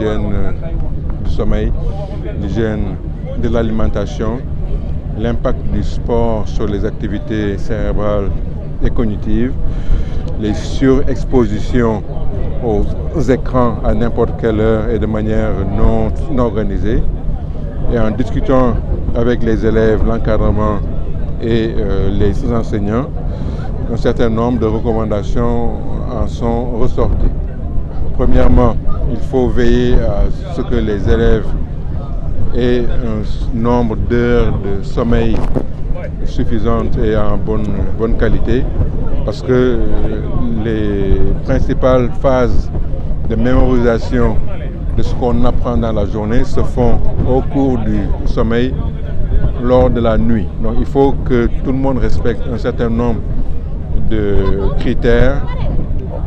l'hygiène du sommeil, l'hygiène de l'alimentation, l'impact du sport sur les activités cérébrales et cognitives, les surexpositions aux écrans à n'importe quelle heure et de manière non organisée. Et en discutant avec les élèves, l'encadrement et les enseignants, un certain nombre de recommandations en sont ressorties. Premièrement, il faut veiller à ce que les élèves aient un nombre d'heures de sommeil suffisantes et en bonne qualité, parce que les principales phases de mémorisation de ce qu'on apprend dans la journée se font au cours du sommeil lors de la nuit. Donc il faut que tout le monde respecte un certain nombre de critères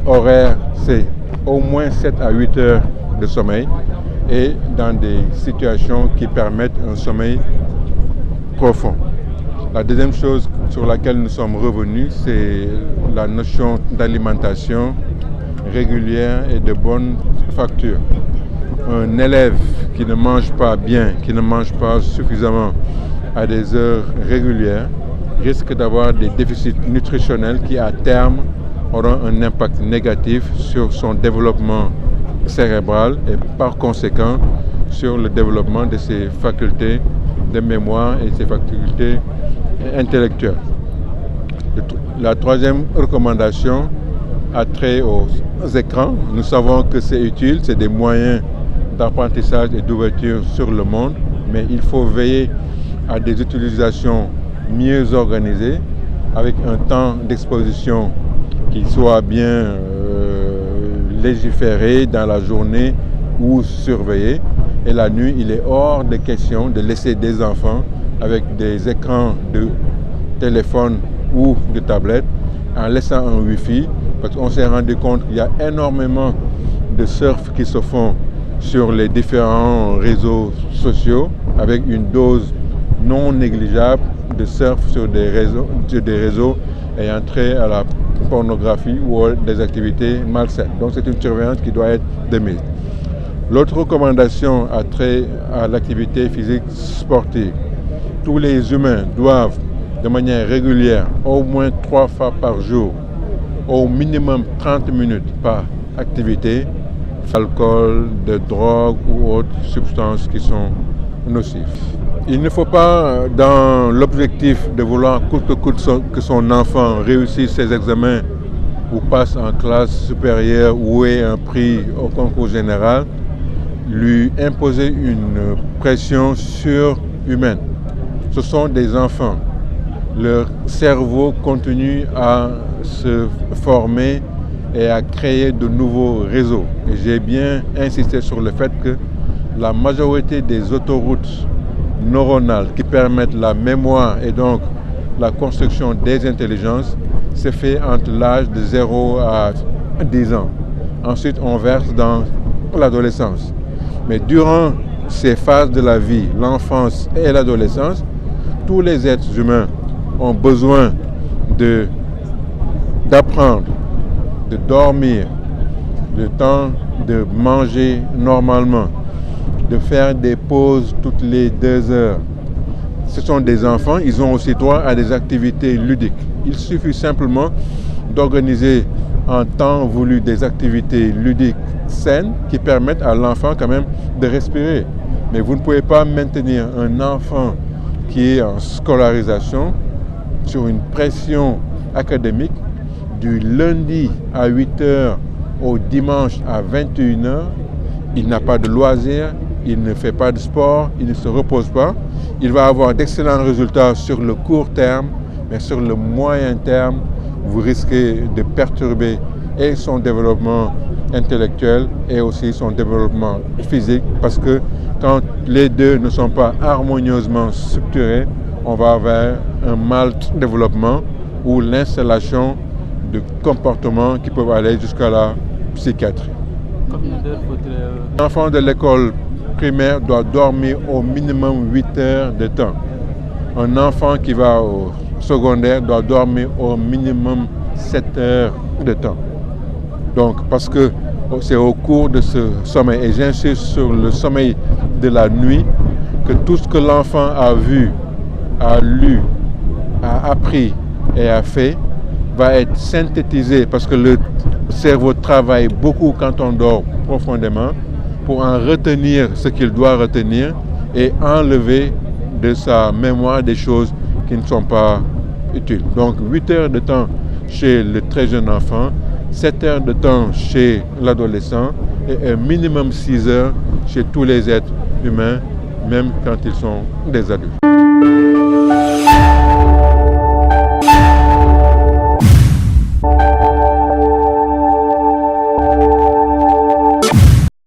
horaires, c'est au moins 7 à 8 heures de sommeil et dans des situations qui permettent un sommeil profond. La deuxième chose sur laquelle nous sommes revenus, c'est la notion d'alimentation régulière et de bonne facture. Un élève qui ne mange pas bien, qui ne mange pas suffisamment à des heures régulières, risque d'avoir des déficits nutritionnels qui, à terme, auront un impact négatif sur son développement cérébral et par conséquent sur le développement de ses facultés de mémoire et ses facultés intellectuelles. La troisième recommandation a trait aux écrans. Nous savons que c'est utile, c'est des moyens d'apprentissage et d'ouverture sur le monde, mais il faut veiller à des utilisations mieux organisées, avec un temps d'exposition qui soit bien légiféré dans la journée ou surveillé. Et la nuit, il est hors de question de laisser des enfants avec des écrans de téléphone ou de tablette en laissant un Wi-Fi, parce qu'on s'est rendu compte qu'il y a énormément de surf qui se font sur les différents réseaux sociaux avec une dose non négligeable de surf sur des réseaux ayant trait à la pornographie ou des activités malsaines. Donc c'est une surveillance qui doit être de mise. L'autre recommandation a trait à l'activité physique sportive. Tous les humains doivent de manière régulière, au moins 3 fois par jour, au minimum 30 minutes par activité, alcool, de drogue ou autres substances qui sont nocives. Il ne faut pas, dans l'objectif de vouloir coûte que coûte que son enfant réussisse ses examens ou passe en classe supérieure ou ait un prix au concours général, lui imposer une pression surhumaine. Ce sont des enfants. Leur cerveau continue à se former et à créer de nouveaux réseaux. Et j'ai bien insisté sur le fait que la majorité des autoroutes neuronales qui permettent la mémoire et donc la construction des intelligences se fait entre l'âge de 0 à 10 ans. Ensuite, on verse dans l'adolescence. Mais durant ces phases de la vie, l'enfance et l'adolescence, tous les êtres humains ont besoin d'apprendre, de dormir, le temps de manger normalement, de faire des pauses toutes les 2 heures. Ce sont des enfants, ils ont aussi droit à des activités ludiques. Il suffit simplement d'organiser en temps voulu des activités ludiques saines qui permettent à l'enfant quand même de respirer. Mais vous ne pouvez pas maintenir un enfant qui est en scolarisation sur une pression académique du lundi à 8 heures au dimanche à 21 heures. Il n'a pas de loisirs, il ne fait pas de sport, il ne se repose pas. Il va avoir d'excellents résultats sur le court terme, mais sur le moyen terme, vous risquez de perturber et son développement intellectuel et aussi son développement physique, parce que quand les deux ne sont pas harmonieusement structurés, on va vers un mal développement ou l'installation de comportements qui peuvent aller jusqu'à la psychiatrie. Combien d'heures faudrait... L'enfant de l'école primaire doit dormir au minimum 8 heures de temps. Un enfant qui va au secondaire doit dormir au minimum 7 heures de temps. Donc, parce que C'est au cours de ce sommeil, et j'insiste sur le sommeil de la nuit, que tout ce que l'enfant a vu, a lu, a appris et a fait va être synthétisé, parce que le cerveau travaille beaucoup quand on dort profondément pour en retenir ce qu'il doit retenir et enlever de sa mémoire des choses qui ne sont pas utiles. Donc 8 heures de temps chez le très jeune enfant, 7 heures de temps chez l'adolescent et un minimum 6 heures chez tous les êtres humains, même quand ils sont des adultes.